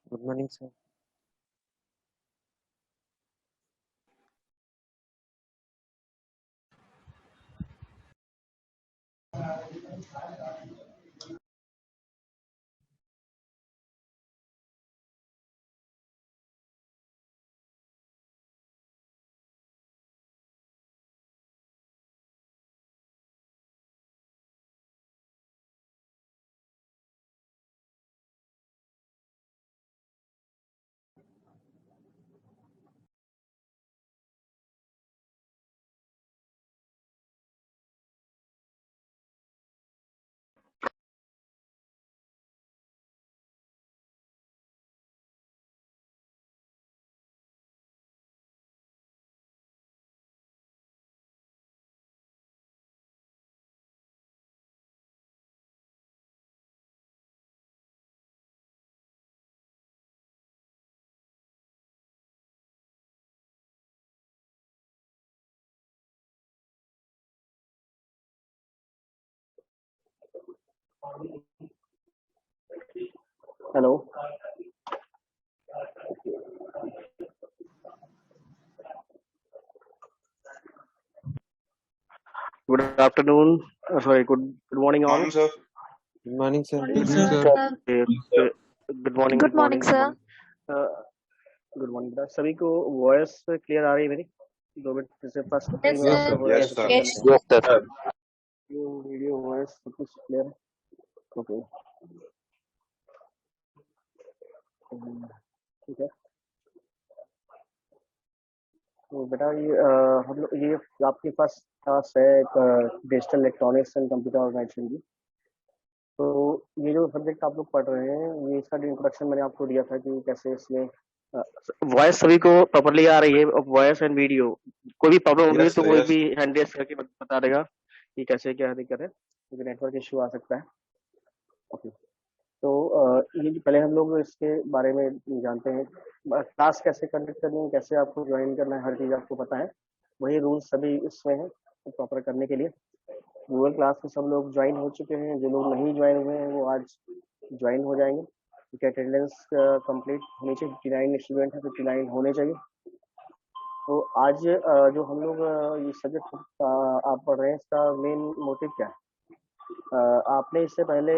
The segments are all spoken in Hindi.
Good morning, sir. Hello. Good afternoon. Sorry. Good morning, all. Morning, sir. Good morning, sir. Morning, Good evening, sir. sir. Yes, Good morning. Good Good morning, morning. Good sir. morning. Good morning बेटा सभी को वॉइस क्लियर आ रही है मेरी 2 मिनट से फर्स्ट Yes, में Yes, आपका sir. Voice Yes, check sir. कर Yes. लेते हैं yes, sir. वीडियो वॉइस सब कुछ क्लियर है ओके ठीक है तो बेटा ये हम लोग ये आपकी फर्स्ट क्लास है digital electronics and computer organisation की तो ये जो सब्जेक्ट आप लोग पढ़ रहे हैं ये इसका इंट्रोडक्शन मैंने आपको दिया था कि कैसे इसमें वॉइस सभी को प्रॉपरली आ रही है वॉइस एंड वीडियो कोई भी प्रॉब्लम होगी Yes, तो sir. कोई Yes. भी हैंड रेस करके बता देगा कि कैसे क्या दिक्कत है क्योंकि नेटवर्क इशू आ सकता है ओके तो ये जो पहले हम लोग इसके बारे में जानते हैं क्लास कैसे कंडक्ट करनी है कैसे आपको ज्वाइन करना है हर चीज़ आपको पता है वही रूल्स सभी इसमें हैं प्रॉपर करने के लिए गूगल क्लास में सब लोग ज्वाइन हो चुके हैं जो लोग नहीं ज्वाइन हुए हैं वो आज ज्वाइन हो जाएंगे क्योंकि अटेंडेंस कंप्लीट होनी चाहिए 59 स्टूडेंट है 59 होने चाहिए तो आज जो हम लोग ये सब्जेक्ट आप पढ़ रहे हैं इसका मेन मोटिव क्या है आपने इससे पहले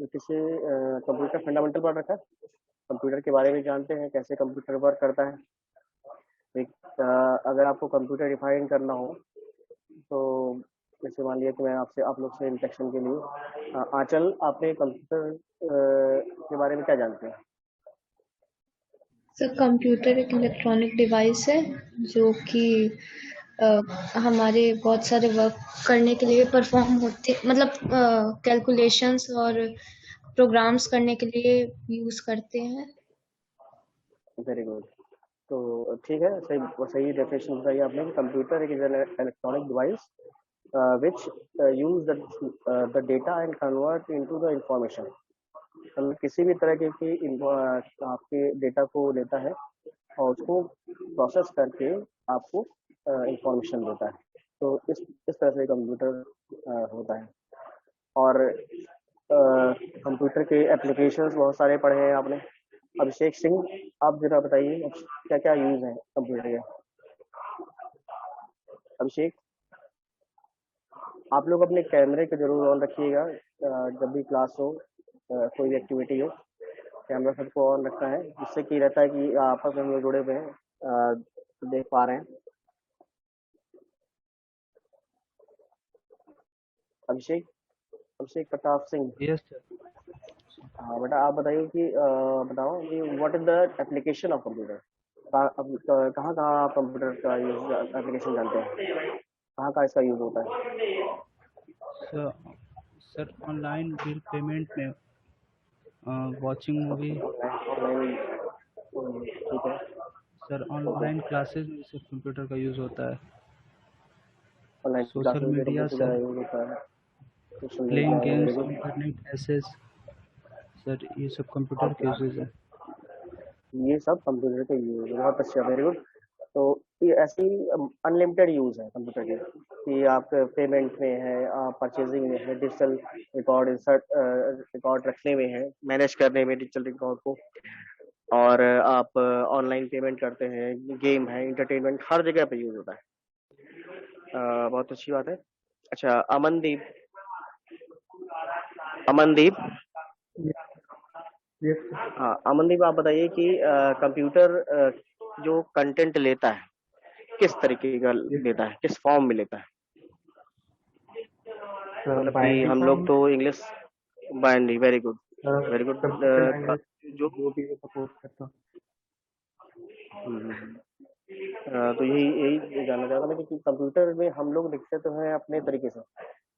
किसी कंप्यूटर फंडामेंटल पढ़ रखा है कंप्यूटर के बारे में जानते हैं कैसे कंप्यूटर वर्क करता है एक अगर आपको कंप्यूटर डिफाइन करना हो तो जैसे मान लिया कि मैं आपसे आप लोग से इंट्रैक्शन के लिए आंचल आपने कंप्यूटर के बारे में क्या जानते हैं सर कंप्यूटर एक इलेक्ट्रॉनिक डिवाइस है जो कि हमारे बहुत सारे वर्क करने के लिए परफॉर्म होते मतलब कैलकुलेशंस और प्रोग्राम्स करने के लिए यूज़ करते हैं वेरी गुड तो ठीक है सही सही डेफिनेशन बताई आपने कि कंप्यूटर एक electronic device which use the data and convert into the information मतलब किसी भी तरह की आपके डेटा को लेता है और उसको प्रोसेस करके आपको इंफॉर्मेशन देता है तो इस तरह से कंप्यूटर होता है और कंप्यूटर के एप्लीकेशंस बहुत सारे पढ़े हैं आपने अभिषेक सिंह आप जरा बताइए क्या क्या यूज है कंप्यूटर के अभिषेक आप लोग अपने कैमरे को जरूर ऑन रखिएगा जब भी क्लास हो कोई भी एक्टिविटी हो कैमरा सबको ऑन रखना है जिससे कि रहता है कि आपस में हम लोग जुड़े हुए हैं देख पा रहे हैं अभिषेक अभिषेक प्रताप सिंह Yes, sir. हाँ बेटा आप बताइए कि बताओ कि what is the application of computer कहाँ कहाँ आप कंप्यूटर का यूज एप्लीकेशन जानते हैं कहाँ कहाँ इसका यूज होता है sir sir online bill payment में वॉचिंग मूवी ऑनलाइन ठीक है सर ओके ऑनलाइन क्लासेस में सब कंप्यूटर का यूज़ होता है ऑनलाइन सोशल क्लासेस में मीडिया कंप्यूटर का सर यूज होता है social media playing very games good internet access sir ये सब कंप्यूटर के यूजेज है ये सब कंप्यूटर का यूज है बहुत अच्छा वेरी गुड तो ये ऐसी अनलिमिटेड यूज है कंप्यूटर के कि आप पेमेंट में है आप परचेजिंग में है डिजिटल रिकॉर्ड इंसर्ट रिकॉर्ड रखने में है मैनेज करने में डिजिटल रिकॉर्ड को और आप ऑनलाइन पेमेंट करते हैं, गेम है, इंटरटेनमेंट हर जगह पे यूज होता है। बहुत अच्छी बात है। अच्छा, अमनदीप, यस सर। हाँ अमनदीप, आप बताइए कि कंप्यूटर जो कंटेंट लेता है किस तरीके का लेता है, किस फॉर्म में लेता है? मतलब कि बाइनरी हम फॉर्म लोग में। तो English binary, very good, very good. Computer language जो जो भी सपोर्ट करता हूँ। तो यही यही जानना चाहता था कि कंप्यूटर में हम लोग लिखते तो हैं अपने तरीके से,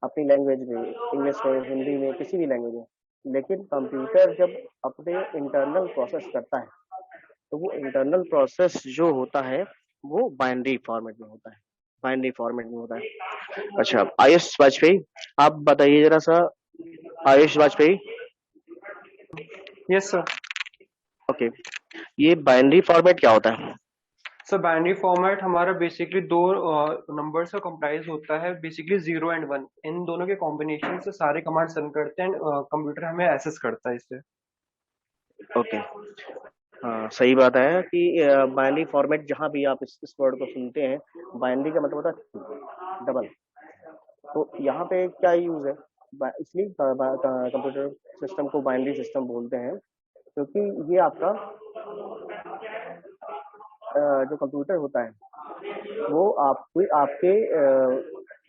अपनी लैंग्वेज में, इंग्लिश में, हिंदी में, किसी भी लैंग्वेज में, लेकिन कंप्यूटर जब अपने इंटरनल प्रोसेस करता है तो वो इंटरनल प्रोसेस जो होता है वो बाइनरी फॉर्मेट में होता है, बाइनरी फॉर्मेट में होता है। अच्छा, आयुष वाजपेयी, आप बताइए जरा सा। Ayush Vajpayee, yes sir. Okay, ये बाइनरी फॉर्मेट क्या होता है? सर बाइनरी फॉर्मेट हमारा बेसिकली दो नंबर्स का कंप्राइज होता है, बेसिकली 0 एंड 1। इन दोनों के कॉम्बिनेशन से सारे कमांड्स रन करते हैं, कंप्यूटर हमें एक्सेस करता है इससे। ओके, हाँ सही बात है कि बाइनरी फॉर्मेट जहाँ भी आप इस वर्ड को सुनते हैं, बाइनरी का मतलब होता है डबल। तो यहाँ पे क्या यूज है, इसलिए कंप्यूटर सिस्टम को बाइनरी सिस्टम बोलते हैं, क्योंकि ये आपका जो कंप्यूटर होता है वो आपके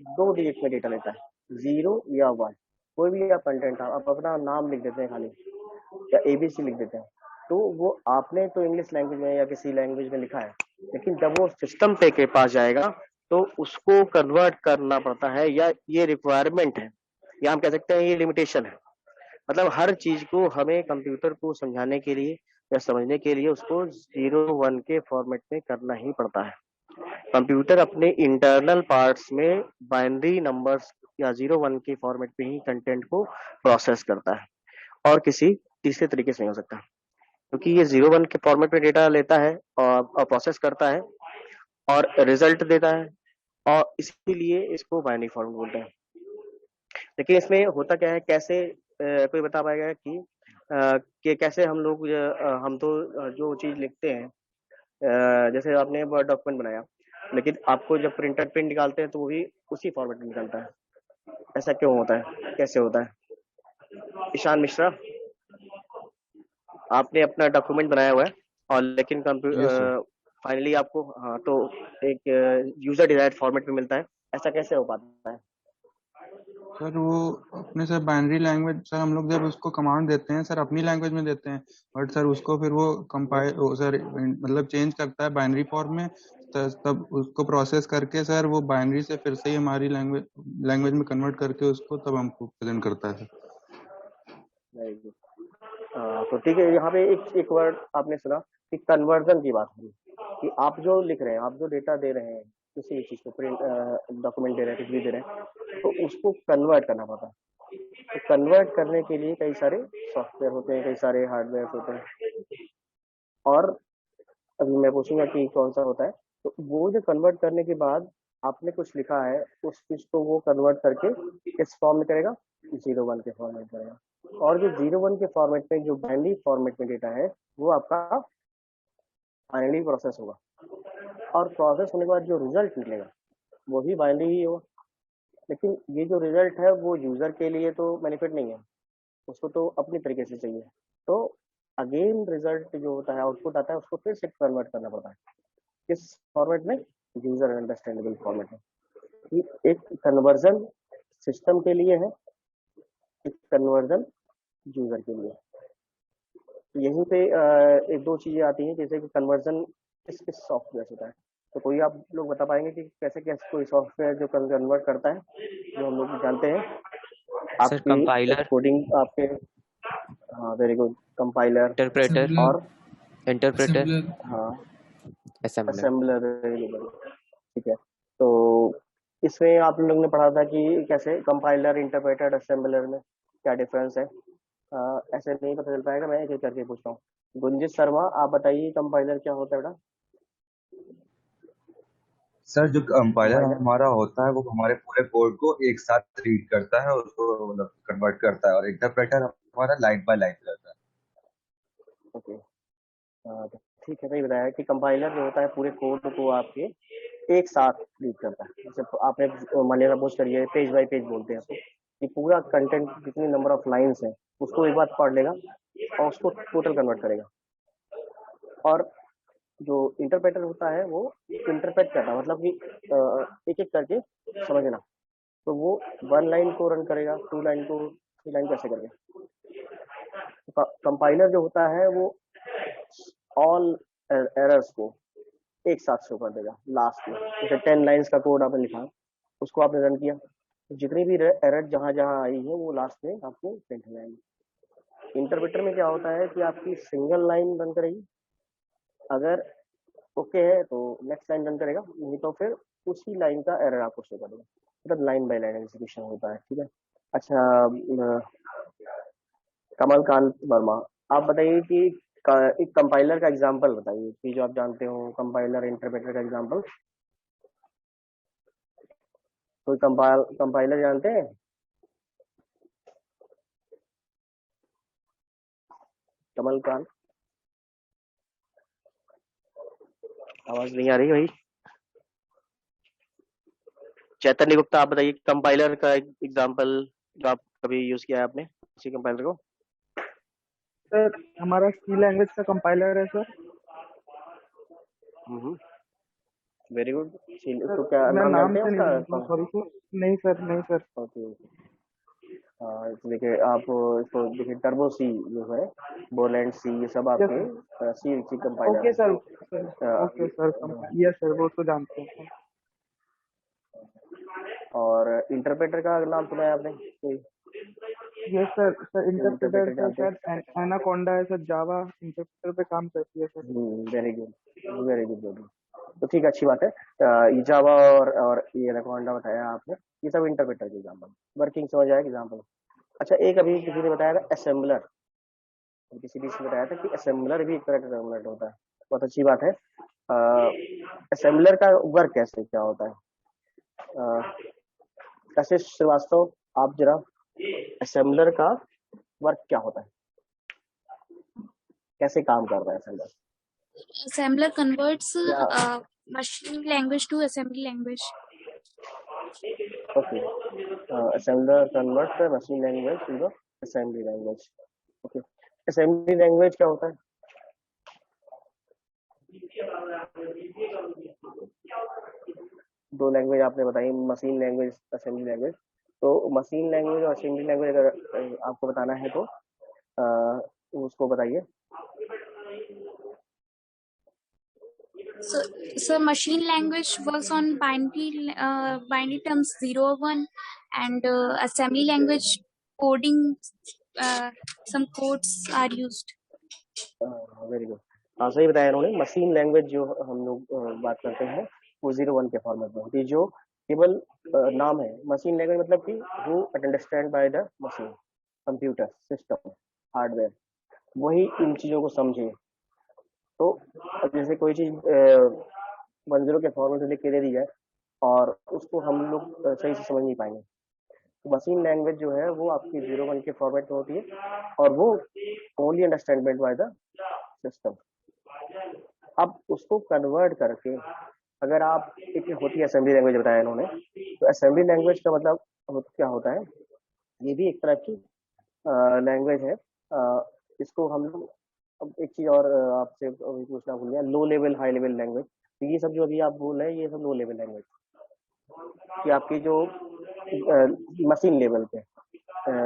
दो डिजिट में डेटा लेता है, 0 या 1। कोई भी आप कंटेंट, आप अपना नाम लिख देते हैं खाली, या एबीसी लिख देते हैं, तो वो आपने तो इंग्लिश लैंग्वेज में या किसी लैंग्वेज में लिखा है, लेकिन जब वो सिस्टम पे के पास जाएगा तो उसको कन्वर्ट करना पड़ता है, या ये रिक्वायरमेंट है, या हम कह सकते हैं ये लिमिटेशन है। मतलब हर चीज को हमें कंप्यूटर को समझाने के लिए या समझने के लिए उसको 0 1 के फॉर्मेट में करना ही पड़ता है। कंप्यूटर अपने इंटरनल पार्ट्स में बाइनरी नंबर्स या 0 1 के फॉर्मेट में ही कंटेंट को प्रोसेस करता है, और किसी तीसरे तरीके से नहीं हो सकता, क्योंकि ये 0 1 के फॉर्मेट में डेटा लेता है और प्रोसेस करता है और रिजल्ट देता है, और इसीलिए इसको बाइनरी फॉर्मेट बोलते हैं। लेकिन इसमें होता क्या है, कैसे कोई बता पाएगा कि कैसे हम लोग हम तो जो चीज लिखते हैं, जैसे आपने वर्ड डॉक्यूमेंट बनाया, लेकिन आपको जब प्रिंटर प्रिंट निकालते हैं तो वो भी उसी फॉर्मेट में निकलता है। ऐसा क्यों होता है, कैसे होता है? ईशान मिश्रा, आपने अपना डॉक्यूमेंट बनाया हुआ है और लेकिन यस सर। फाइनली आपको, हाँ, तो एक यूजर डिजायर्ड फॉर्मेट में मिलता है, ऐसा कैसे हो पाता है? सर वो अपने सर बाइनरी लैंग्वेज, सर हम लोग जब उसको कमांड देते हैं सर अपनी लैंग्वेज में देते हैं, बट सर उसको फिर वो कंपाइल सर मतलब चेंज करता है बाइनरी फॉर्म में, तब उसको प्रोसेस करके सर वो बाइनरी से फिर से ही हमारी लैंग्वेज में कन्वर्ट करके उसको तब हमको प्रेजेंट करता है सर। Very good. तो ठीक है, यहाँ पे एक वर्ड आपने सुना कि कन्वर्जन की बात हुई, कि आप जो लिख रहे हैं, आप जो डेटा दे रहे हैं, किसी भी चीज को प्रिंट डॉक्यूमेंट दे रहे हैं, कुछ भी दे रहे हैं, तो उसको कन्वर्ट करना पड़ता है। तो कन्वर्ट करने के लिए कई सारे सॉफ्टवेयर होते हैं, कई सारे हार्डवेयर होते हैं, और अभी मैं पूछूंगा कि कौन सा होता है। तो वो जो कन्वर्ट करने के बाद आपने कुछ लिखा है, उस चीज को वो कन्वर्ट करके किस फॉर्म में करेगा, 0 1 के फॉर्मेट में करेगा। और जो 0 1 के फॉर्मेट में, जो बाइनरी फॉर्मेट में डेटा है, वो आपका फाइनली प्रोसेस होगा, और प्रोसेस होने के बाद जो रिजल्ट निकलेगा वो भी बाइनरी ही होगा। लेकिन ये जो रिजल्ट है वो यूजर के लिए तो बेनिफिट नहीं है, उसको तो अपनी तरीके से चाहिए। तो अगेन रिजल्ट जो होता है, आउटपुट आता है, उसको फिर से कन्वर्ट करना पड़ता है, किस फॉर्मेट में, यूजर अंडरस्टैंडेबल फॉर्मेट में। कि एक कन्वर्जन सिस्टम के लिए है, एक कन्वर्जन यूजर के लिए। तो यहीं पे एक दो चीजें आती हैं, जैसे कि कन्वर्जन किस किस सॉफ्टवेयर होता है। तो कोई आप लोग बता पाएंगे कि कैसे कैसे कोई सॉफ्टवेयर जो कन्वर्ट करता है, जो हम लोग जानते हैं सर आपकी कंपाइलर, कोडिंग आपके, हाँ वेरी गुड, कंपाइलर इंटरप्रेटर, और इंटरप्रेटर, हाँ असेंबलर। असेंबलर, ठीक है। तो इसमें आप लोग ने पढ़ा था कि कैसे कंपाइलर, इंटरप्रेटर, असेंबलर में क्या डिफरेंस है। ऐसे नहीं पता चल पाएगा, मैं एक एक करके पूछता हूँ। गुंजित शर्मा, आप बताइए कंपाइलर क्या होता है बेटा? सर जो कंपाइलर कंपाइलर, हमारा होता है वो हमारे पूरे कोड को एक साथ रीड करता है और उसको मतलब कन्वर्ट करता है, और इंटरप्रेटर हमारा लाइन बाय लाइन करता है। ओके, तो ठीक है, सही बताया कि कंपाइलर जो होता है पूरे कोड को आपके एक साथ रीड करता है। जैसे आपने मान लिया सपोज करिए पेज बाय पेज बोलते हैं तो कि पूरा कंटेंट जितनी नंबर ऑफ लाइंस है उसको एक बार पढ़ लेगा और उसको टोटल कन्वर्ट करेगा। और जो इंटरप्रेटर होता है वो इंटरप्रेट करता है, मतलब कि एक एक करके समझना। तो वो 1 लाइन को रन करेगा, 2 लाइन को, 3 लाइन कैसे करके। तो कंपाइलर जो होता है वो ऑल एरर्स को एक साथ शो कर देगा लास्ट में। जैसे 10 लाइंस का कोड आपने लिखा, उसको आपने रन किया, तो जितनी भी एरर जहां जहां आई है वो लास्ट में आपको प्रिंट हो जाएगी। इंटरप्रेटर में क्या होता है कि आपकी सिंगल लाइन रन करेगी, अगर ओके है तो नेक्स्ट लाइन रन करेगा, नहीं तो फिर उसी लाइन का एरर आपको शो करेगा। मतलब लाइन बाय लाइन एग्जीक्यूशन होता है। ठीक है। अच्छा, कमलकांत वर्मा, आप बताइए कि एक कंपाइलर का एग्जांपल बताइए कि जो आप जानते हो कंपाइलर इंटरप्रेटर का एग्जांपल। कोई कंपाइलर जानते हैं? कमलकांत, आवाज नहीं आ रही भाई। चैतन्य गुप्ता, आप बताइए कंपाइलर का एग्जांपल जो आप कभी यूज किया है आपने किसी कंपाइलर को। सर हमारा सी लैंग्वेज का कंपाइलर है सर। Very good. सर तो क्या मैं नाम नाम जानते हैं से नहीं जानता हूँ, उसका? Sorry sir. नहीं सर, नहीं सर। ओके। देखिए आप इसको देखिए, टर्बो सी जो है, बोलेंट सी, ये सब यस आपके सी कंपाइलर ओके है। Sir, okay sir, yes sir, वो तो जानते हैं। और इंटरप्रेटर का नाम सुना है आपने कोई? Yes sir. Sir interpreter interpreter sir जानते हैं? शायद एनाकोंडा है सर, जावा इंटरप्रेटर पे काम करती है sir. Very good, very good, very good. तो ठीक है, अच्छी बात है। ये जावा और ये एनाकोंडा बताया आपने, ये सब इंटरप्रेटर के एग्जाम्पल, वर्किंग समझ आया एग्जाम्पल। अच्छा, एक अभी किसी ने बताया था असेंबलर, किसी ने बताया था कि असेंबलर भी एक तरह का टर्मिनेट होता है। बहुत अच्छी बात है। असेंबलर का वर्क कैसे क्या होता है? कशिश श्रीवास्तव, आप जरा, असेंबलर का वर्क क्या होता है, कैसे काम कर रहा है assembler? Assembler converts machine language to assembly language. Okay. Assembler converts the machine language to the assembly language. Okay. Assembly language क्या होता है? दो लैंग्वेज आपने बताई, मशीन लैंग्वेज, असेंबली लैंग्वेज। तो मशीन लैंग्वेज और असेंबली लैंग्वेज अगर आपको बताना है तो उसको बताइए। So machine language works on binary terms 0 1, and assembly language coding, some codes are used. Very good. हाँ, सही बताया इन्होंने। मशीन लैंग्वेज जो हम लोग बात करते हैं वो 0 1 के फॉर्मेट में होती है, जो केवल नाम है। मशीन लैंग्वेज मतलब कि who understand by the machine, computer system, hardware, वही इन चीजों को समझे। तो अब जैसे कोई चीज 10 के फॉर्मेट में लिख के दे दी जाए और उसको हम लोग सही से समझ नहीं पाएंगे, तो मशीन लैंग्वेज जो है वो आपकी 0 1 के फॉर्मेट में होती है और वो only understand by the system. अब उसको कन्वर्ट करके अगर आप, एक होती है असेंबली लैंग्वेज बताया इन्होंने, तो असेंबली लैंग्वेज का मतलब क्या होता है, ये भी एक तरह की लैंग्वेज है। इसको हम लोग, अब एक चीज और आपसे अभी पूछना भूल गया, low level high level language. तो ये सब जो अभी आप बोल रहे हैं ये सब लो लेवल लैंग्वेज कि आपकी जो मशीन लेवल पे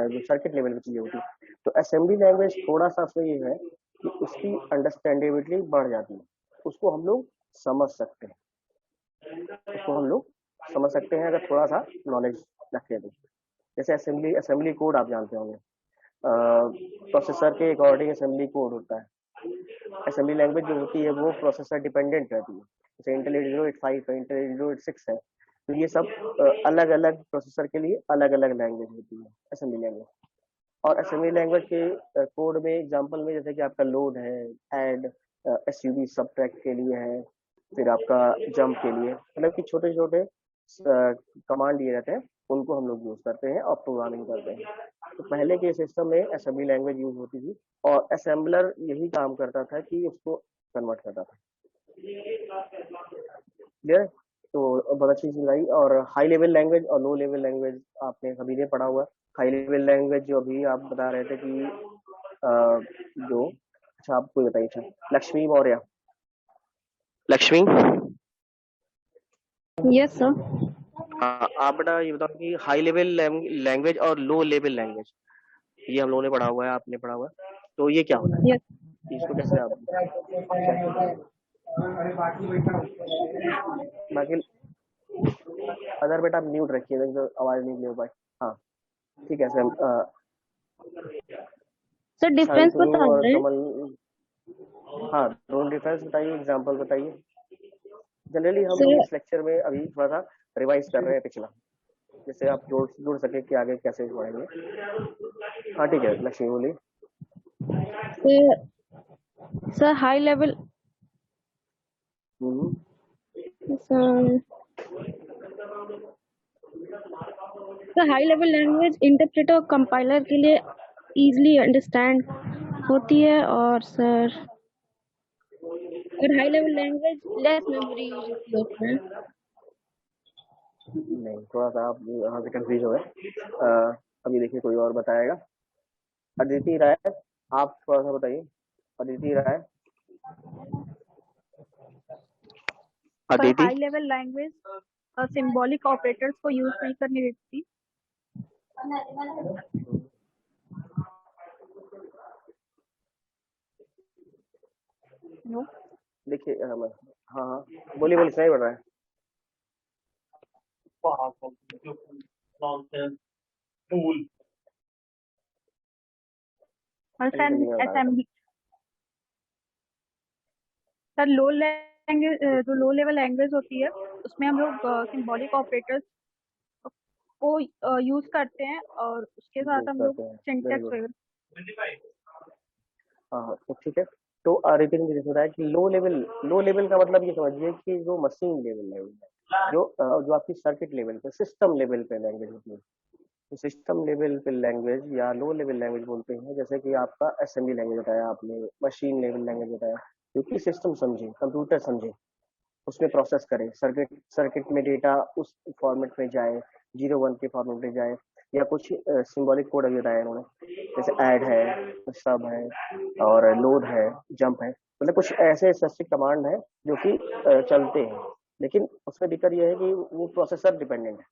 जो सर्किट लेवल पे चीजें होती है। तो असेंबली लैंग्वेज थोड़ा सा उसमें ये है कि उसकी अंडरस्टैंडेबिलिटी बढ़ जाती है, उसको हम लोग समझ सकते हैं, उसको हम लोग समझ सकते हैं अगर थोड़ा सा नॉलेज रखें तो। जैसे असेंबली कोड आप जानते होंगे, प्रोसेसर के अकॉर्डिंग असेंबली कोड होता है। असेंबली लैंग्वेज जो होती है वो प्रोसेसर डिपेंडेंट रहती है। जैसे इंटेल 8085 है, इंटेल 8086 है, तो ये सब अलग अलग प्रोसेसर के लिए अलग अलग लैंग्वेज होती है असेंबली लैंग्वेज। और असेंबली लैंग्वेज के कोड में एग्जांपल में जैसे कि आपका लोड है, ऐड, एसयूवी सबट्रैक्ट के लिए है, फिर आपका जंप के लिए, मतलब कि छोटे छोटे कमांड दिए रहते हैं उनको हम लोग यूज करते हैं और प्रोग्रामिंग करते हैं। तो पहले के सिस्टम में असेंबली लैंग्वेज यूज होती थी और असेंबलर यही काम करता था कि उसको कन्वर्ट करता था। क्लियर है? तो बहुत अच्छी चीज आई। और हाई लेवल लैंग्वेज और लो लेवल लैंग्वेज आपने सभी ने पढ़ा हुआ। हाई लेवल लैंग्वेज जो अभी आप बता रहे थे कि जो अच्छा आपको बताइए। अच्छा लक्ष्मी मौर्य, लक्ष्मी यस सर। हाँ, आप बेटा ये बताओ कि हाई लेवल लैंग्वेज और लो लेवल लैंग्वेज ये हम लोगों ने पढ़ा हुआ है, आपने पढ़ा हुआ है, तो ये क्या होता है? यस इसको कैसे आप बाकी अदर बेटा म्यूट रखिएगा जो आवाज नहीं ले पाए। हाँ ठीक है सर। सर डिफरेंस शांतनु बता और रहे हैं। कमल, हाँ दोनों डिफरेंस बताइए, एग्जांपल बताइए। जनरली हम लोग सर इस लेक्चर में अभी थोड़ा सा रिवाइज कर रहे हैं पिछला, जिससे आप जुड़ सके कि आगे कैसे पढ़ेंगे। हाँ ठीक है लक्ष्मी बोलिए। Sir high level sir high level language interpreter और कंपाइलर के लिए इजीली अंडरस्टैंड होती है, और सर और high level language less memory use होती है उसमें। नहीं थोड़ा सा आप यहाँ से कंफ्यूज हो गए। अभी देखिए कोई और बताएगा। अदिति राय, आप थोड़ा सा बताइए। Aditi Rai. Aditi high level language symbolic operators को यूज नहीं करने देती। देखिए हाँ हाँ बोलिए बोलिए, सही बढ़ रहा है। असेंबली सर लो लैंग्वेज जो लो लेवल लैंग्वेज होती है उसमें हम लोग सिंबॉलिक ऑपरेटर्स को यूज करते हैं और उसके साथ हम लोग वेरी सिंटैक्स गुड। वगैरह। हाँ तो ठीक है। तो रितिक मुझे बता है कि लो लेवल का मतलब ये समझिए कि जो मशीन लेवल है, जो आपकी सर्किट लेवल पे, सिस्टम लेवल पे लैंग्वेज होती है। तो सिस्टम लेवल पे लैंग्वेज या लो लेवल लैंग्वेज बोलते हैं। जैसे कि आपका असेंबली लैंग्वेज बताया आपने, मशीन लेवल लैंग्वेज बताया, क्योंकि सिस्टम समझे, कंप्यूटर समझे, उसमें प्रोसेस करे, सर्किट में डेटा उस फॉर्मेट में जाए, 0 1 के फॉर्मेट में जाए, या कुछ सिंबॉलिक कोड अभी बताया उन्होंने, जैसे ऐड है, सब है और लोड है, जंप है, मतलब कुछ ऐसे स्पेसिफिक कमांड है जो कि चलते हैं। लेकिन उसमें दिक्कत यह है कि वो प्रोसेसर डिपेंडेंट है।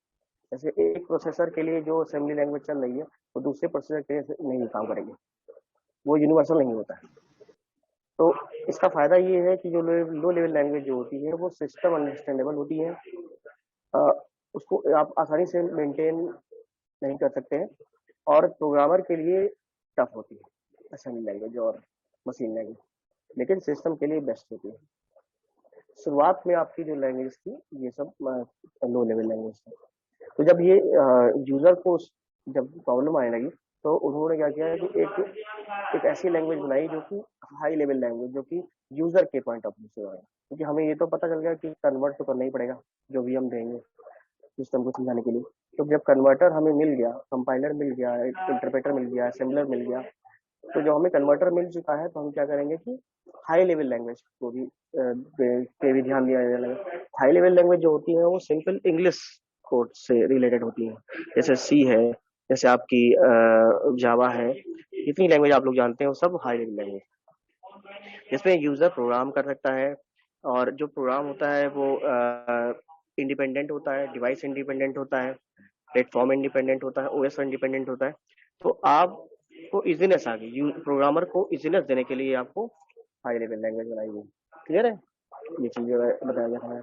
जैसे एक प्रोसेसर के लिए जो असेंबली लैंग्वेज चल रही है वो दूसरे प्रोसेसर के लिए नहीं काम करेगी, वो यूनिवर्सल नहीं होता है। तो इसका फायदा ये है कि जो लो लेवल लैंग्वेज जो होती है वो सिस्टम अंडरस्टैंडेबल होती है, उसको आप आसानी से मेंटेन नहीं कर सकते हैं, और प्रोग्रामर के लिए टफ होती है असेंबली लैंग्वेज और मशीन लैंग्वेज, लेकिन सिस्टम के लिए बेस्ट होती है। शुरुआत में आपकी जो लैंग्वेज थी ये सब लो लेवल लैंग्वेज थी। तो जब ये यूजर को जब प्रॉब्लम आने लगी तो उन्होंने क्या किया है कि एक ऐसी लैंग्वेज बनाई जो कि हाई लेवल लैंग्वेज, जो कि यूजर के पॉइंट ऑफ व्यू से बनाई, क्योंकि हमें ये तो पता चल गया कि कन्वर्ट तो करना ही पड़ेगा जो भी हम देंगे सिस्टम को समझाने के लिए। तो जब कन्वर्टर हमें मिल गया, कंपाइलर मिल गया, इंटरप्रेटर मिल गया, असेंबलर मिल गया, तो जब हमें कन्वर्टर मिल चुका है तो हम क्या करेंगे कि हाई लेवल लैंग्वेज को भी पे भी ध्यान दिया जाने लगा। हाई लेवल लैंग्वेज जो होती है वो सिंपल इंग्लिश कोड से रिलेटेड होती है, जैसे सी है, जैसे आपकी जावा है, इतनी लैंग्वेज आप लोग जानते हैं वो सब हाई लेवल लैंग्वेज, जिसमें यूजर प्रोग्राम कर सकता है, और जो प्रोग्राम होता है वो इंडिपेंडेंट होता है, डिवाइस इंडिपेंडेंट होता है, प्लेटफॉर्म इंडिपेंडेंट होता है, ओएस इंडिपेंडेंट होता है। तो आपको इजीनेस आ गई, प्रोग्रामर को इजीनेस देने के लिए आपको हाई लेवल लैंग्वेज बनाई गई। क्लियर है? ये चीजें बताया जा रहा है।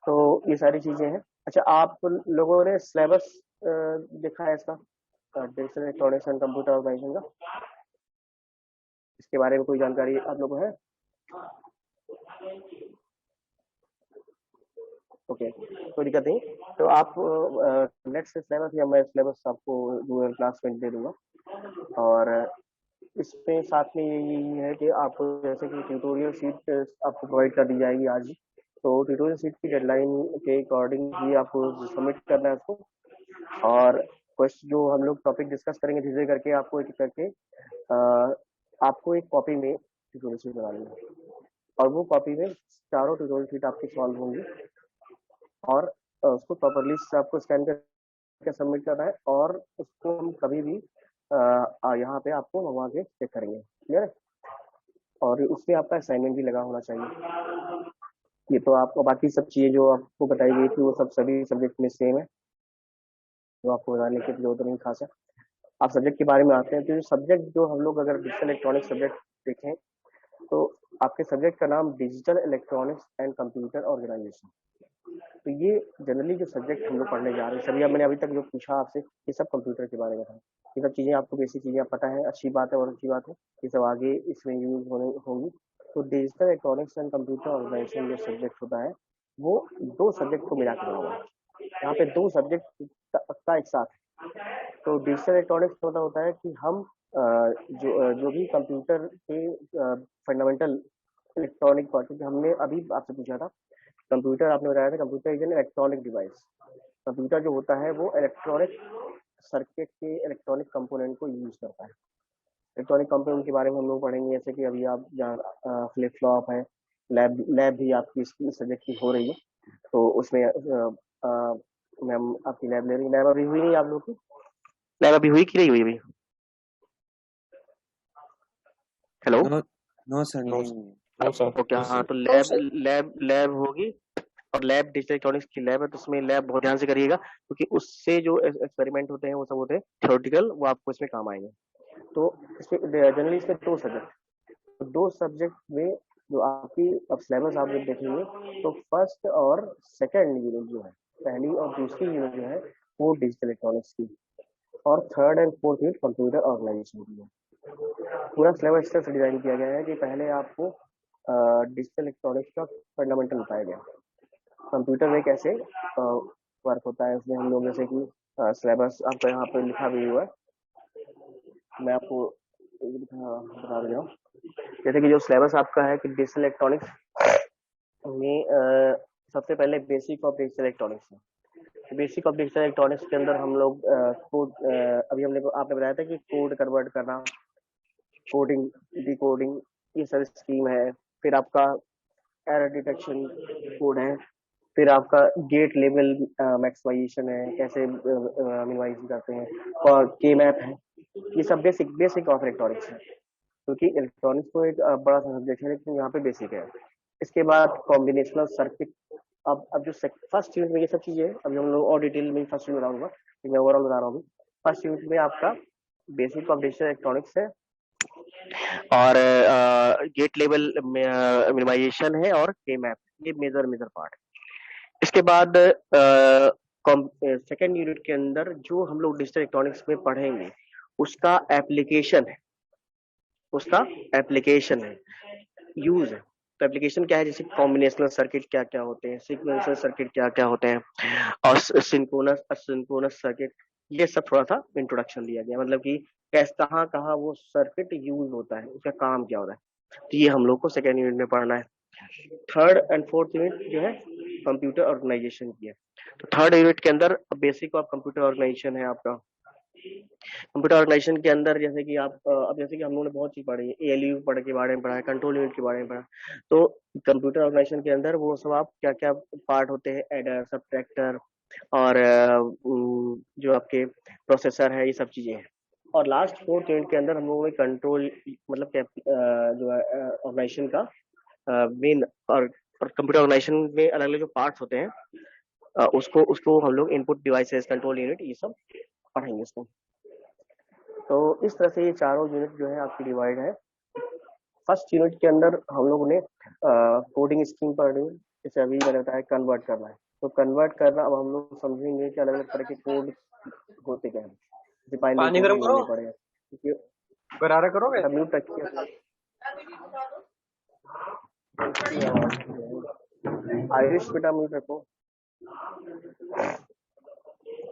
तो ये सारी चीजें हैं। अच्छा आप लोगों ने सिलेबस देखा है इसका, digital electronics and computer organisation का? इसके बारे में कोई जानकारी आप लोगों को है? ओके कोई दिक्कत नहीं। तो आप नेक्स्ट सिलेबस या मैं सिलेबस आपको गूगल क्लास में दे दूंगा, और इसमें साथ में यही है कि आपको जैसे कि ट्यूटोरियल शीट आपको प्रोवाइड कर दी जाएगी आज, तो ट्यूटोरियल शीट की डेडलाइन के अकॉर्डिंग ही आपको सबमिट करना है उसको। और क्वेश्चन जो हम लोग टॉपिक डिस्कस करेंगे धीरे धीरे करके आपको एक करके आपको एक कॉपी में ट्यूटोरियल शीट बनानी है, और वो कॉपी में चारों ट्यूटोरियल शीट आपकी सॉल्व होंगी, और उसको प्रॉपरली आपको स्कैन करके सबमिट करना है, और उसको हम कभी भी यहाँ पे आपको मंगवा के चेक करेंगे। क्लियर है? और उसमें आपका असाइनमेंट भी लगा होना चाहिए। ये तो आपको बाकी सब चीज़ें जो आपको बताई गई थी वो सब सभी सब्जेक्ट में सेम है, तो आपको बताने की जरूरत नहीं खास है। आप सब्जेक्ट के बारे में आते हैं, तो सब्जेक्ट जो हम लोग अगर डिजिटल इलेक्ट्रॉनिक्स सब्जेक्ट देखें तो आपके सब्जेक्ट का नाम digital electronics and computer organisation. तो ये जनरली जो सब्जेक्ट हम लोग पढ़ने जा रहे हैं सभी, अब मैंने अभी तक जो पूछा आपसे ये सब कंप्यूटर के बारे में था। ये सब चीज़ें आपको बेसिक चीज़ें पता है, अच्छी बात है और अच्छी बात है, ये सब आगे इसमें यूज होंगी। तो digital electronics and computer organisation जो सब्जेक्ट होता है वो दो सब्जेक्ट को मिला के बना हुआ है। यहाँ पे दो सब्जेक्ट का एक साथ है। तो डिजिटल इलेक्ट्रॉनिक्स मतलब होता है कि हम जो भी कंप्यूटर के फंडामेंटल इलेक्ट्रॉनिक पार्ट, क्योंकि हमने अभी आपसे पूछा था कंप्यूटर, आपने बताया था computer is an electronic device. Computer जो होता है वो इलेक्ट्रॉनिक सर्किट के इलेक्ट्रॉनिक कंपोनेंट को यूज करता है। इलेक्ट्रॉनिक कंपोनेंट के बारे में हम लोग पढ़ेंगे, जैसे कि अभी आप जहाँ फ्लिप फ्लॉप है, लैब भी आपकी इस सब्जेक्ट की हो रही है, तो उसमें मैम आपकी लैब ले रही, लैब अभी हुई नहीं आप लोग की? लैब अभी हुई कि नहीं हुई अभी? हेलो? नो सर, नहीं ओके, हाँ, तो लैब होगी, और लैब डिजिटल इलेक्ट्रॉनिक्स की लैब है, तो उसमें लैब बहुत ध्यान से करिएगा, क्योंकि उससे जो एक्सपेरिमेंट होते हैं वो सब होते हैं थ्योरेटिकल, वो आपको इसमें काम आएंगे। तो इसमें जनरली इसमें दो सब्जेक्ट में जो आपकी अब सिलेबस आप जब देखेंगे तो फर्स्ट और सेकंड यूनिट जो है, पहली और दूसरी यूनिट जो है वो डिजिटल इलेक्ट्रॉनिक्स की, और third and fourth unit computer organisation की है। पूरा सिलेबस इस तरह से डिजाइन किया गया है कि पहले आपको डिजिटल इलेक्ट्रॉनिक्स का फंडामेंटल बताया गया, कंप्यूटर में कैसे वर्क होता है। उसमें हम लोग जैसे कि सिलेबस आपका यहाँ पर लिखा भी हुआ है, मैं आपको बता रहा हूँ। जैसे कि जो सिलेबस आपका है कि डिजिटल इलेक्ट्रॉनिक्स में सबसे पहले बेसिक ऑफ डिजिटल इलेक्ट्रॉनिक्स है। बेसिक ऑफ डिजिटल इलेक्ट्रॉनिक्स के अंदर हम लोग कोड, अभी आपने बताया था कि कोड कन्वर्ट करना, कोडिंग, डिकोडिंग, ये सब स्कीम है। फिर आपका एरर डिटेक्शन कोड है, फिर आपका गेट लेवल मैक्सिमाइजेशन है, कैसे मिनिमाइज करते हैं, और के मैप है। ये सब बेसिक ऑफ इलेक्ट्रॉनिक्स है, क्योंकि इलेक्ट्रॉनिक्स तो एक बड़ा सा सब्जेक्ट है, लेकिन यहाँ पे बेसिक है। इसके बाद कॉम्बिनेशनल सर्किट। अब जो फर्स्ट यूनिट में ये सब चीजें है, अभी हम लोग और डिटेल में फर्स्ट यूनिट बताऊंगा, मैं ओवरऑल बता रहा हूँ। फर्स्ट यूनिट में आपका बेसिक ऑफ डिजिटल इलेक्ट्रॉनिक्स है, और गेट लेवल मिनिमाइजेशन है, और के मैप, ये मेजर पार्ट। इसके बाद सेकेंड यूनिट के अंदर जो हम लोग डिजिटल इलेक्ट्रॉनिक्स में पढ़ेंगे उसका एप्लीकेशन है, यूज है। तो एप्लीकेशन क्या है, जैसे कॉम्बिनेशनल सर्किट क्या क्या होते हैं, सीक्वेंशियल सर्किट क्या क्या होते हैं, और सिंक्रोनस सर्किट, ये सब थोड़ा सा इंट्रोडक्शन दिया गया, मतलब कि कहाँ कहाँ वो सर्किट यूज होता है, उसका काम क्या होता है, तो ये हम लोग को सेकेंड यूनिट में पढ़ना है। थर्ड एंड फोर्थ यूनिट जो है कंप्यूटर ऑर्गेनाइजेशन की है। तो थर्ड यूनिट के अंदर बेसिक ऑफ कंप्यूटर ऑर्गेनाइजेशन है आपका। कंप्यूटर ऑर्गेनाइजेशन के अंदर जैसे कि आप अब जैसे कि हम लोगों ने बहुत चीज पढ़ी है, एएलयू पढ़ के बारे में पढ़ा है, कंट्रोल यूनिट के बारे में पढ़ा, तो कंप्यूटर ऑर्गेनाइजेशन के अंदर वो सब आप क्या क्या पार्ट होते हैं, एडर, सबट्रैक्टर, और जो आपके प्रोसेसर है, ये सब चीजें हैं। और लास्ट फोर्थ यूनिट के अंदर हम लोगों ने कंट्रोल, मतलब जो ऑर्गेनाइजेशन का मेन, और कंप्यूटर ऑर्गेनाइजेशन में अलग अलग जो पार्ट्स होते हैं उसको हम लोग इनपुट डिवाइसेस, कंट्रोल यूनिट, ये सब पढ़ेंगे इसको। तो इस तरह से ये चारों यूनिट जो है आपकी डिवाइड है। फर्स्ट यूनिट के अंदर हम लोगों ने कोडिंग स्कीम पढ़ी, जैसे अभी मैंने बताया कन्वर्ट करना है, तो कन्वर्ट करना अब हम लोग समझेंगे कि अलग अलग तरह के कोड होते क्या है। पानी गर्म करो, पड़ेगा, गरारा करोगे, म्यूट रखिए, आयुष बेटा म्यूट रखो।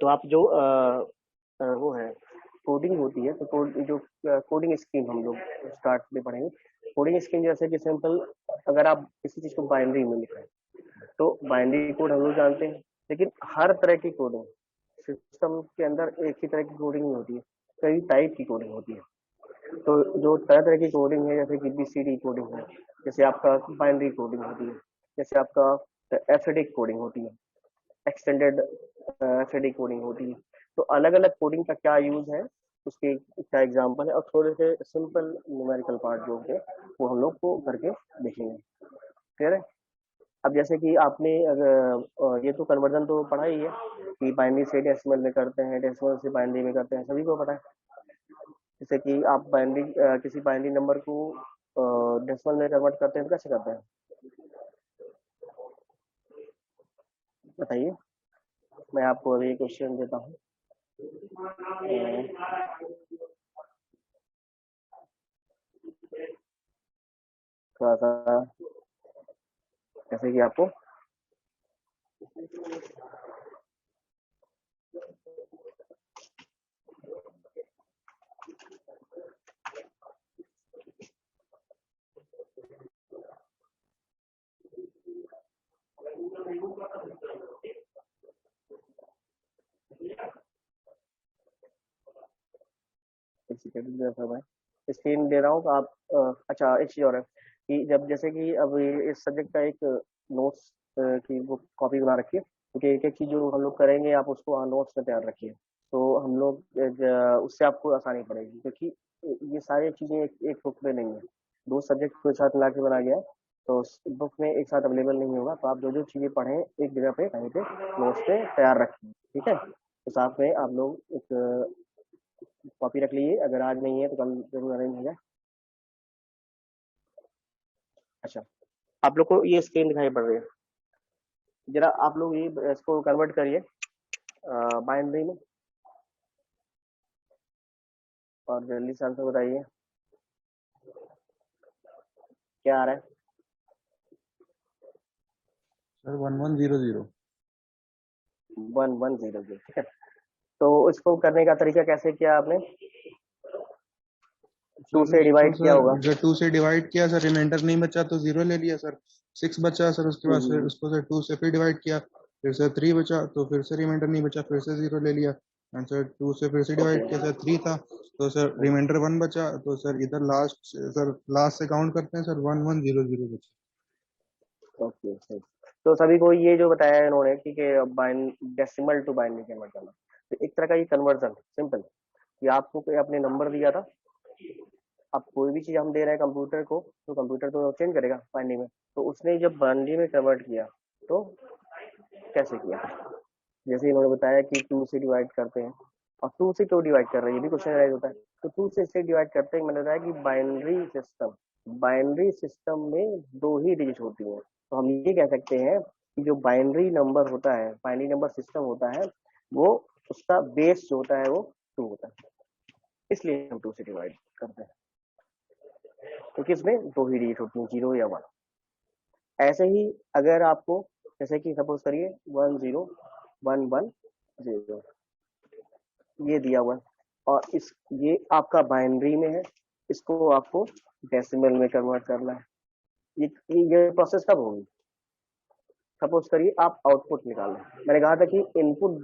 तो आप जो वो है कोडिंग होती है, तो जो कोडिंग स्कीम हम लोग स्टार्ट में पढ़ेंगे। कोडिंग स्कीम जैसे कि सिंपल, अगर आप किसी चीज को बाइनरी में लिख रहे हैं, तो बाइनरी कोड हम लोग जानते हैं, लेकिन हर तरह की कोडिंग सिस्टम के अंदर एक ही तरह की कोडिंग नहीं होती है, कई टाइप की कोडिंग होती है। तो जो तरह तरह की कोडिंग है, जैसे कि BCD कोडिंग है, जैसे आपका बाइनरी कोडिंग होती है, जैसे आपका एफएडिक कोडिंग होती है, एक्सटेंडेड एफएडिक कोडिंग होती है। तो अलग अलग कोडिंग का क्या यूज है, उसके क्या एग्जांपल है, और थोड़े से सिंपल न्यूमेरिकल पार्ट जो होंगे वो हम लोग को करके देखेंगे। क्लियर है? अब जैसे कि आपने अगर ये तो कन्वर्जन तो पढ़ा ही है कि बाइनरी से डेसिमल में करते हैं, डेसिमल से बाइनरी में करते हैं, सभी को पता है। जैसे कि आप बाइनरी किसी बाइनरी नंबर को डेसिमल में कन्वर्ट करते हैं तो कैसे करते हैं, बताइए। मैं आपको अभी क्वेश्चन देता हूँ। थोड़ा सा जैसे कि आपको स्क्रीन दे रहा हूँ, तो आप अच्छा एक चीज और है कि जब जैसे कि अब इस सब्जेक्ट का एक नोट्स की वो कॉपी बना रखिए, क्योंकि एक एक चीज जो हम लोग करेंगे आप उसको नोट्स में तैयार रखिए, तो हम लोग उससे आपको आसानी पड़ेगी, क्योंकि ये सारी चीजें एक बुक में नहीं है, दो सब्जेक्ट को एक साथ मिला के बनाया गया है, तो बुक में एक साथ अवेलेबल नहीं होगा। तो आप जो जो चीजें पढ़ें एक जगह पे कहीं पे नोट्स पे तैयार रखिए, ठीक है। तो साथ में आप लोग एक कॉपी रख लीजिए, अगर आज नहीं है तो कल जरूर अरेंज हो जाए। अच्छा, आप लोग को ये स्क्रीन दिखाई पड़ रही है, जरा आप लोग ये इसको कन्वर्ट करिए बाइनरी में और जल्दी से आंसर बताइए क्या आ रहा है। सर 1100 1100, ठीक है। तो इसको करने का तरीका कैसे किया आपने, 2 से डिवाइड किया होगा। सर 2 से डिवाइड किया सर, रिमाइंडर नहीं बचा तो 0 ले लिया सर, 6 बचा सर, उसके बाद फिर उसको सर 2 से फिर डिवाइड किया, फिर सर 3 बचा तो फिर से रिमाइंडर नहीं बचा, फिर से 0 ले लिया, एंड सर 2 से फिर से डिवाइड किया सर 3 था, तो सर रिमाइंडर 1 बचा, तो सर इधर लास्ट से काउंट करते हैं सर 1100 बचा। ओके सही। तो सभी को ये जो बताया है इन्होंने कि डेसिमल टू बाइनरी कन्वर्ट करना, तो एक तरह का ये कन्वर्जन सिंपल, कि आपको कोई आपने नंबर दिया था, अब कोई भी चीज हम दे रहे हैं कंप्यूटर को, तो कंप्यूटर तो चेंज करेगा बाइनरी में, तो उसने जब बाइनरी में कन्वर्ट किया तो कैसे किया, जैसे इन्होंने बताया कि 2 से डिवाइड करते हैं, और 2 से क्यों डिवाइड कर रहे हैं ये भी क्वेश्चन राइज होता है। तो 2 से इसलिए डिवाइड करते हैं, मैंने बताया कि बाइनरी सिस्टम में 2 ही डिजिट होती हैं, तो हम ये कह सकते हैं कि जो बाइनरी नंबर होता है, बाइनरी नंबर सिस्टम होता है, वो उसका बेस जो होता है वो 2 होता है, इसलिए हम 2 से डिवाइड करते हैं, क्योंकि इसमें 2 ही डिजिट होती हैं, 0 या 1। ऐसे ही अगर आपको जैसे कि सपोज करिए 10110 ये दिया हुआ है, और ये आपका बाइनरी में है, इसको आपको डेसिमल में कन्वर्ट करना है। ये प्रोसेस कब होगी, सपोज करिए आप आउटपुट निकाल लें, मैंने कहा था कि इनपुट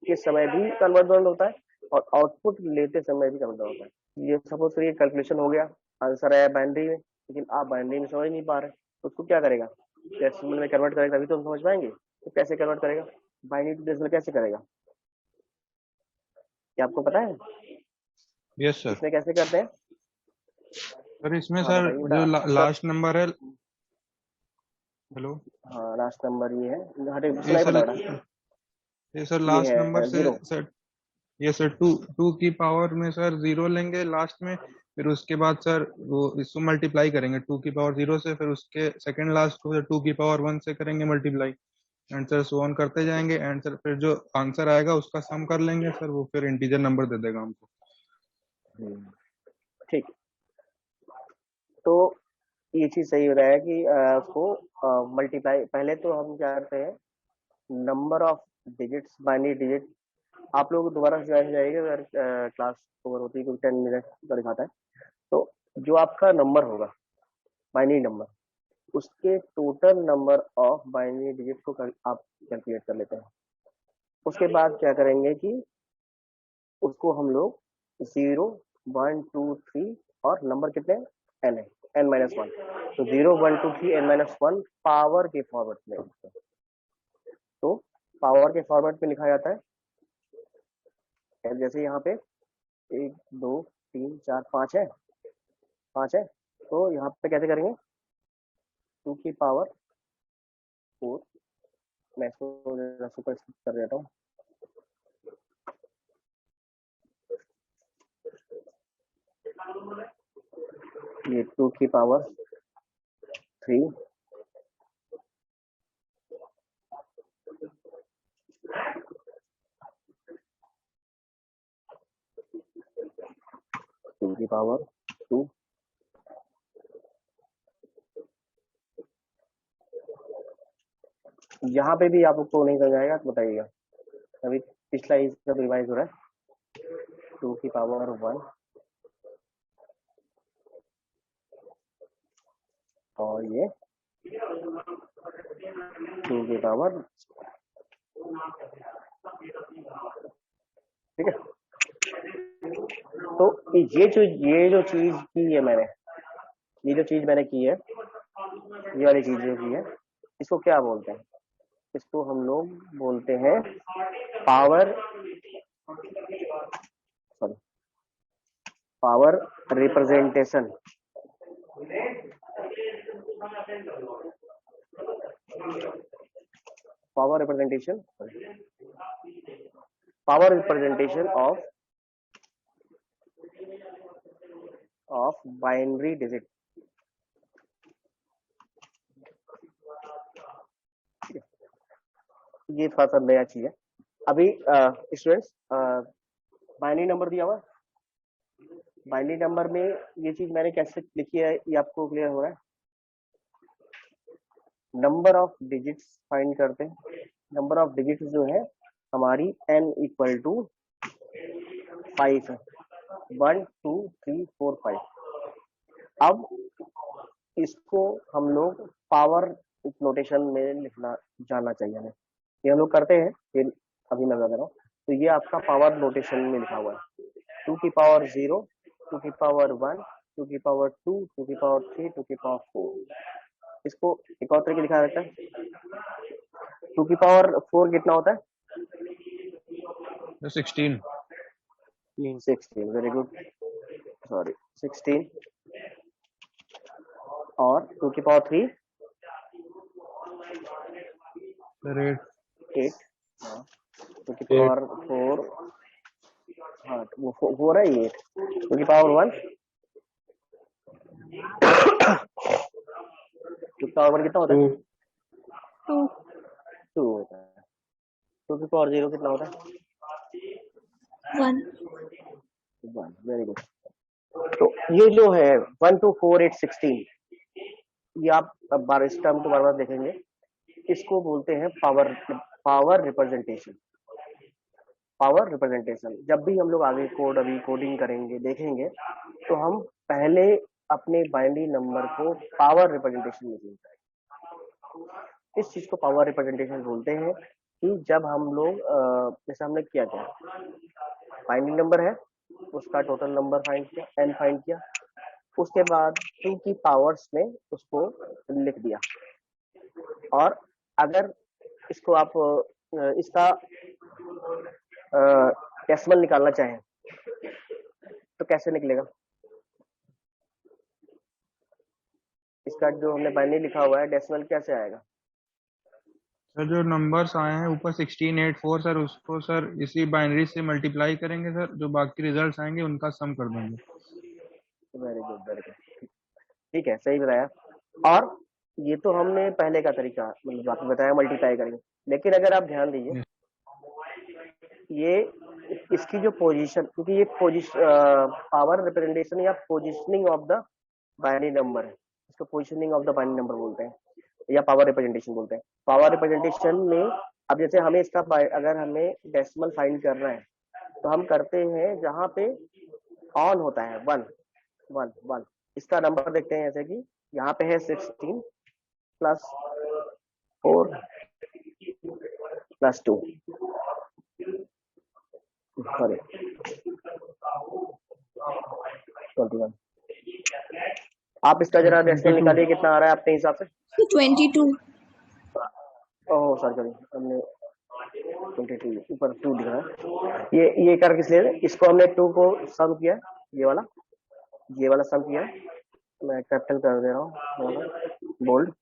के समय भी कन्वर्जन होता है और आउटपुट लेते समय भी कन्वर्जन होता है। ये सपोज करिए कैलकुलेशन हो गया, आंसर आया बाइनरी में, लेकिन आप बाइनरी में समझ नहीं पा रहे, तो उसको क्या करेगा, डेसिमल में कन्वर्ट करेगा, तभी तो हम समझ पाएंगे। तो कैसे कन्वर्ट करेगा, बाइनरी टू डेसिमल कैसे करेगा, क्या आपको पता है? Yes sir. इसमें कैसे करते हैं सर इसमें हाँ सर बताइए जो बेटा। लास्ट नंबर है, हेलो, हाँ लास्ट नंबर ये है, हटे ये सुनाई पड़ा बेटा, ये सर ये लास्ट है नंबर से 0। सर, ये सर 2 की पावर में सर 0 लेंगे लास्ट में, फिर उसके बाद सर वो इसको मल्टीप्लाई करेंगे 2 की पावर 0 से, फिर उसके सेकंड लास्ट को 2 की पावर 1 से करेंगे multiply, and sir so on करते जाएंगे, एंड सर फिर जो आंसर आएगा उसका सम कर लेंगे सर, वो फिर इंटीजर नंबर दे देगा हमको। ठीक, तो ये चीज सही हो रहा है कि उसको मल्टीप्लाई, पहले तो हम क्या करते हैं number of digits, binary digit. आप लोग दोबारा से ज्वाइन जाइएगा अगर क्लास ओवर होती है, क्योंकि 10 मिनट का दिखाता है। तो जो आपका नंबर होगा बाइनरी नंबर, उसके total number of binary digit को आप कैलकुलेट कर लेते हैं। उसके बाद क्या करेंगे कि उसको हम लोग 0, 1, 2, 3 और नंबर कितने n है, n-1, तो 0, 1, 2, 3 n-1 पावर के फॉर्मेट में। तो पावर के फॉर्मेट में लिखा जाता है जैसे यहाँ पे 1, 2, 3, 4, 5 है, 5 है, तो यहाँ पे कैसे करेंगे 2 की पावर 4, मैं इसको सुपर कर देता हूँ, ये 2 की पावर 3, टू की पावर 2, यहाँ पे भी आप लोग को नहीं समझ आएगा तो बताइएगा, अभी पिछला ही सब रिवाइज हो रहा है। 2 की पावर 1 और ये 2 की पावर, ठीक है। तो ये जो चीज की है मैंने, ये जो चीज मैंने की है, ये वाली चीज जो की है, इसको क्या बोलते हैं? इसको हम लोग बोलते हैं power representation. Power representation of binary digit. ये थोड़ा सा नया चीज है। अभी स्टूडेंट्स बाइनरी नंबर दिया हुआ, बाइनरी नंबर में ये चीज मैंने कैसे लिखी है ये आपको क्लियर हो रहा है। नंबर ऑफ डिजिट्स फाइंड करते हैं, नंबर ऑफ डिजिट्स जो है हमारी n इक्वल टू 5 है, 1, 2, 3, 4, 5। अब इसको हम लोग पावर नोटेशन में लिखना जानना चाहिए हमें, ये हम लोग करते हैं, ये अभी मैं बता रहा हूँ। तो ये आपका पावर नोटेशन में लिखा हुआ है 2 की पावर 0, 2 की पावर 1, 2 की पावर 2, 2 की पावर 3, 2 की पावर 4। इसको एक और तरीके लिखा जाता है, 2 की पावर 4 कितना होता है? 16। 16, वेरी गुड, सॉरी 16। और 2 की पावर 3 8, 2 की पावर 4, हाँ वो 4 है, ये 2 की पावर 1, 2 की पावर 1 कितना होता है? 2 होता है। 2 की पावर 0 कितना होता है? 1। Very good. तो ये जो है 1, 2, 4, 8, 16, ये आप अब बार इस टर्म को बार बार देखेंगे, इसको बोलते हैं पावर रिप्रेजेंटेशन। पावर रिप्रेजेंटेशन जब भी हम लोग आगे अभी कोडिंग करेंगे देखेंगे, तो हम पहले अपने बाइनरी नंबर को पावर रिप्रेजेंटेशन में लिखते हैं। इस चीज को पावर रिप्रेजेंटेशन बोलते हैं कि जब हम लोग जैसे हमने किया क्या, बाइनरी नंबर है, उसका टोटल नंबर फाइंड किया, n फाइंड किया, उसके बाद 2 की पावर्स में उसको लिख दिया। और अगर इसको आप इसका डेसिमल निकालना चाहें तो कैसे निकलेगा? इसका जो हमने बाइनरी लिखा हुआ है डेसिमल कैसे आएगा? सर जो नंबर्स आए हैं ऊपर 16, 8, 4 सर, उसको सर इसी बाइनरी से मल्टीप्लाई करेंगे सर, जो बाकी रिजल्ट्स आएंगे उनका सम कर देंगे। वेरी गुड, वेरी गुड, ठीक है, सही बताया। और ये तो हमने पहले का तरीका मतलब आपको बताया मल्टीप्लाई करेंगे, लेकिन अगर आप ध्यान दीजिए ये इसकी जो पोजीशन, क्योंकि ये पावर रिप्रेजेंटेशन या positioning of the binary number है, इसको positioning of the binary number बोलते हैं या पावर रिप्रेजेंटेशन बोलते हैं। पावर रिप्रेजेंटेशन में अब जैसे हमें इसका अगर हमें डेसिमल फाइंड करना है तो हम करते हैं जहाँ पे ऑन होता है 1, 1, 1। इसका नंबर देखते हैं जैसे कि यहाँ पे है 16, प्लस 4 प्लस 2 सॉरी 21। आप इसका जरा डेसिमल निकालिए, कितना आ रहा है अपने हिसाब से? 22। ओह सॉरी हमने 22 ऊपर 2 दिख रहा है। ये कर किस लिए? इसको हमने 2 को सम किया, ये वाला सम किया। मैं कैपिटल कर दे रहा हूँ, बोल्ड।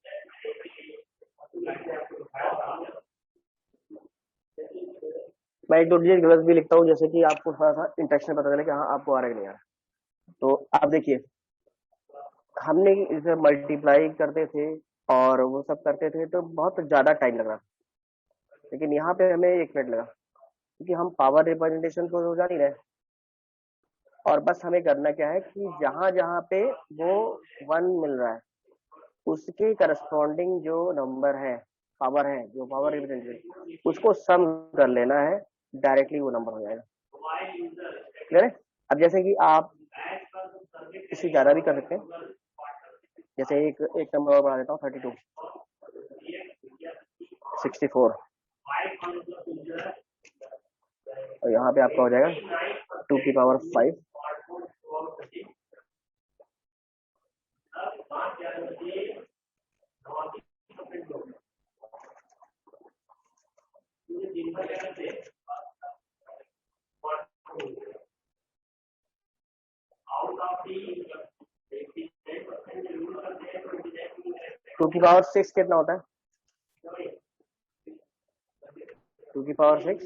मैं एक दो डिजिट गलत भी लिखता हूँ, जैसे कि आपको थोड़ा सा इंटरेक्शन पता चले कि हाँ आपको आ रहा है कि नहीं आ रहा। तो आप देखिए, हमने इसे मल्टीप्लाई करते थे और वो सब करते थे तो बहुत ज्यादा टाइम लग रहा था, लेकिन यहाँ पे हमें 1 मिनट लगा, क्योंकि हम पावर रिप्रेजेंटेशन को जान ही रहे। और बस हमें करना क्या है कि जहां जहां पे वो 1 मिल रहा है उसके करस्पॉन्डिंग जो नंबर है, पावर है, जो पावर रिप्रेजेंटेशन, उसको सम कर लेना है, डायरेक्टली वो नंबर हो जाएगा। क्लियर है? अब जैसे कि आप इससे ज्यादा भी कर सकते हैं, जैसे एक नंबर और बढ़ा देता हूँ, 32, 64, और यहाँ पे आपका हो जाएगा 2 की पावर 5। टू की पावर 6 कितना होता है? 2 की पावर 6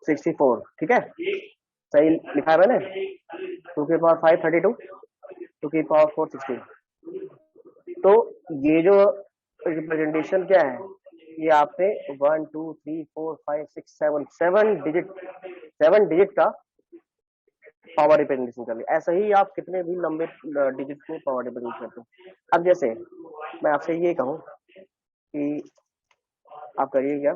64, ठीक है, सही लिखा है मैंने। 2 की पावर 5 32, 2 की पावर 4 16। तो ये जो रिप्रेजेंटेशन क्या है, ये आपने 1 2 3 4 5 6 7 डिजिट का पावर रिप्रेजेंटेशन कर लिया। ऐसा ही आप कितने भी लंबे डिजिट को पावर रिप्रेजेंट करते हैं। अब जैसे मैं आपसे ये कहूँ कि आप करिए क्या,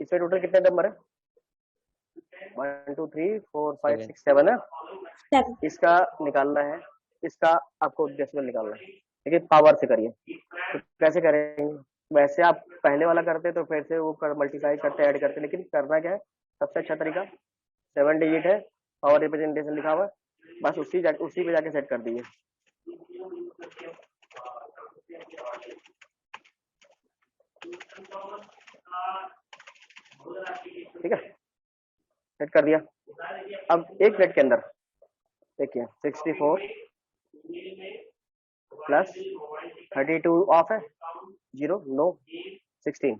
इसमें टोटल कितने नंबर है? 1 2 3 4 5 6 7 है। इसका निकालना है, इसका आपको डेसिमल निकालना है, लेकिन पावर से करिए। तो कैसे करेंगे? वैसे आप पहले वाला करते तो फिर से वो मल्टीप्लाई करते ऐड करते, लेकिन करना क्या है, सबसे अच्छा तरीका 7 डिजिट है, पावर रिप्रेजेंटेशन लिखा हुआ है, बस उसी पे जाके सेट कर दीजिए। ठीक है, सेट कर दिया। अब 1 मिनट के अंदर देखिए 64 प्लस 32 ऑफ है, 0 नो 16,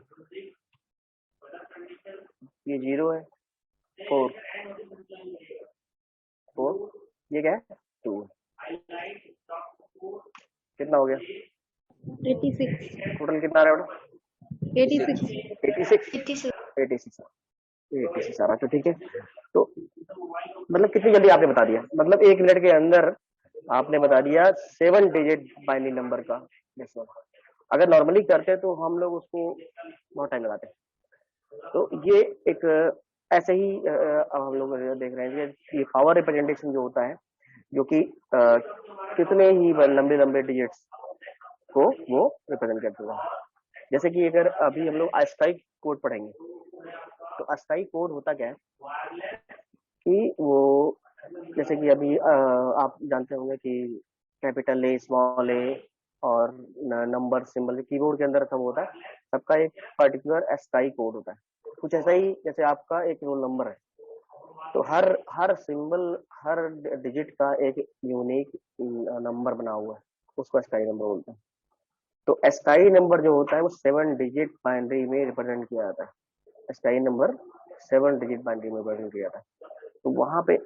ये 0 है, 4 ये क्या है 2, कितना हो गया? 86 टोटल कितना आ रहा है? 86 86 आ रहा, तो ठीक है। तो मतलब कितनी जल्दी आपने बता दिया, मतलब 1 मिनट के अंदर आपने बता दिया 7 डिजिट बाइनरी नंबर का डेसिमल। अगर नॉर्मली करते तो हम लोग उसको बहुत टाइम लगाते। तो ये एक ऐसे ही हम लोग देख रहे हैं कि ये पावर रिप्रेजेंटेशन जो होता है, जो कि कितने ही लंबे डिजिट्स को वो रिप्रेजेंट करते हैं। जैसे कि अगर अभी हम लोग ASCII कोड पढ़ेंगे, तो ASCII कोड होता क्या है कि वो जैसे कि अभी आप जानते होंगे कि कैपिटल ए, स्मॉल ए और नंबर सिंबल कीबोर्ड के अंदर सब होता है, सबका एक पर्टिकुलर ASCII कोड होता है। कुछ ऐसा ही जैसे आपका एक रोल नंबर है, तो हर सिंबल, हर डिजिट का एक यूनिक नंबर बना हुआ है, उसको ASCII नंबर बोलते हैं। तो ASCII नंबर जो होता है वो 7 डिजिट बाइनरी में रिप्रेजेंट किया जाता है। ASCII नंबर 7 डिजिट बाइनरी में रिप्रेजेंट किया जाता है। तो वहां पे